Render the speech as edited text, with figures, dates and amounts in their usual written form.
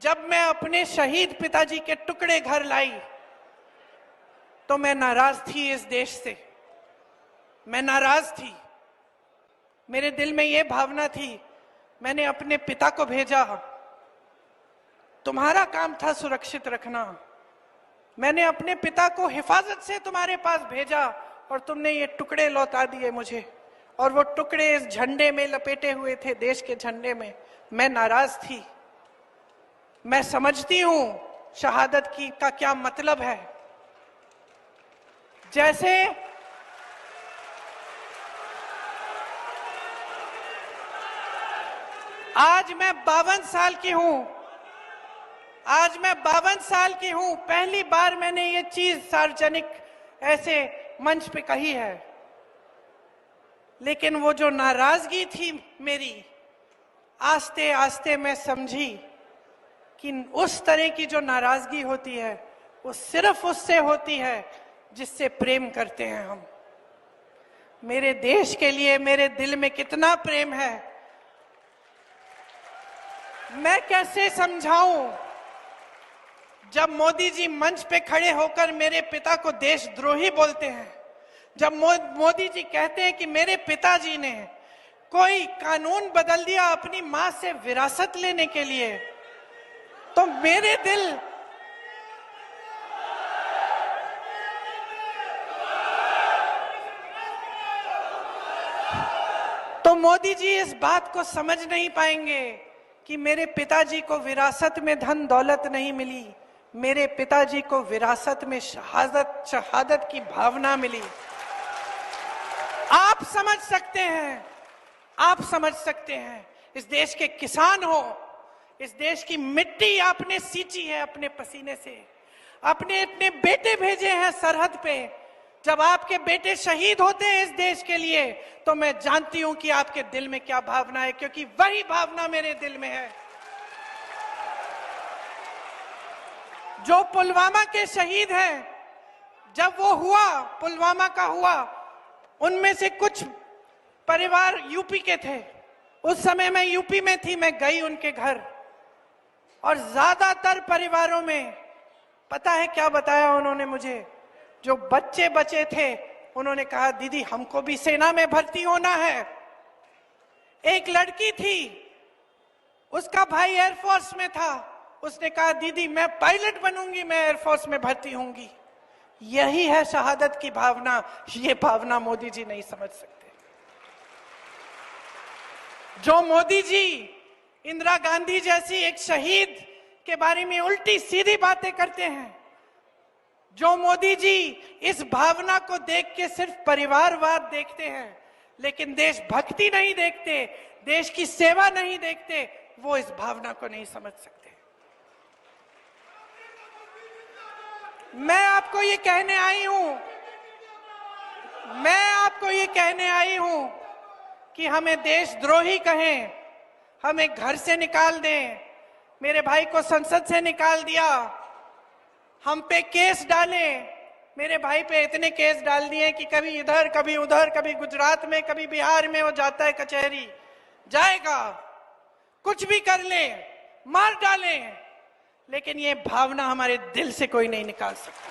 जब मैं अपने शहीद पिताजी के टुकड़े घर लाई तो मैं नाराज थी इस देश से, मैं नाराज थी। मेरे दिल में ये भावना थी, मैंने अपने पिता को भेजा, तुम्हारा काम था सुरक्षित रखना। मैंने अपने पिता को हिफाजत से तुम्हारे पास भेजा और तुमने ये टुकड़े लौटा दिए मुझे, और वो टुकड़े इस झंडे में लपेटे हुए थे, देश के झंडे में। मैं नाराज थी। मैं समझती हूं शहादत की का क्या मतलब है। जैसे आज मैं 52 साल की हूं, आज मैं 52 साल की हूं, पहली बार मैंने ये चीज सार्वजनिक ऐसे मंच पे कही है। लेकिन वो जो नाराजगी थी मेरी, आस्ते आस्ते मैं समझी कि उस तरह की जो नाराजगी होती है वो सिर्फ उससे होती है जिससे प्रेम करते हैं हम। मेरे देश के लिए मेरे दिल में कितना प्रेम है, मैं कैसे समझाऊं। जब मोदी जी मंच पे खड़े होकर मेरे पिता को देशद्रोही बोलते हैं, जब मोदी जी कहते हैं कि मेरे पिताजी ने कोई कानून बदल दिया अपनी मां से विरासत लेने के लिए, तो मेरे दिल तो मोदी जी इस बात को समझ नहीं पाएंगे कि मेरे पिताजी को विरासत में धन दौलत नहीं मिली, मेरे पिताजी को विरासत में शहादत की भावना मिली। आप समझ सकते हैं, आप समझ सकते हैं। इस देश के किसान हो, इस देश की मिट्टी आपने सींची है अपने पसीने से, अपने इतने बेटे भेजे हैं सरहद पे। जब आपके बेटे शहीद होते हैं इस देश के लिए, तो मैं जानती हूं कि आपके दिल में क्या भावना है, क्योंकि वही भावना मेरे दिल में है। जो पुलवामा के शहीद हैं, जब वो हुआ, पुलवामा का हुआ, उनमें से कुछ परिवार यूपी के थे। उस समय मैं यूपी में थी, मैं गई उनके घर, और ज्यादातर परिवारों में पता है क्या बताया उन्होंने मुझे? जो बच्चे बचे थे उन्होंने कहा दीदी हमको भी सेना में भर्ती होना है। एक लड़की थी, उसका भाई एयरफोर्स में था, उसने कहा दीदी मैं पायलट बनूंगी, मैं एयरफोर्स में भर्ती होंगी। यही है शहादत की भावना। ये भावना मोदी जी नहीं समझ सकते। जो मोदी जी इंदिरा गांधी जैसी एक शहीद के बारे में उल्टी सीधी बातें करते हैं, जो मोदी जी इस भावना को देख के सिर्फ परिवारवाद देखते हैं लेकिन देशभक्ति नहीं देखते, देश की सेवा नहीं देखते, वो इस भावना को नहीं समझ सकते। मैं आपको ये कहने आई हूं, मैं आपको ये कहने आई हूं कि हमें देशद्रोही कहें, हमें घर से निकाल दें, मेरे भाई को संसद से निकाल दिया, हम पे केस डाले, मेरे भाई पे इतने केस डाल दिए कि कभी इधर कभी उधर, कभी गुजरात में कभी बिहार में वो जाता है कचहरी, जाएगा, कुछ भी कर ले, मार डाले, लेकिन ये भावना हमारे दिल से कोई नहीं निकाल सकता।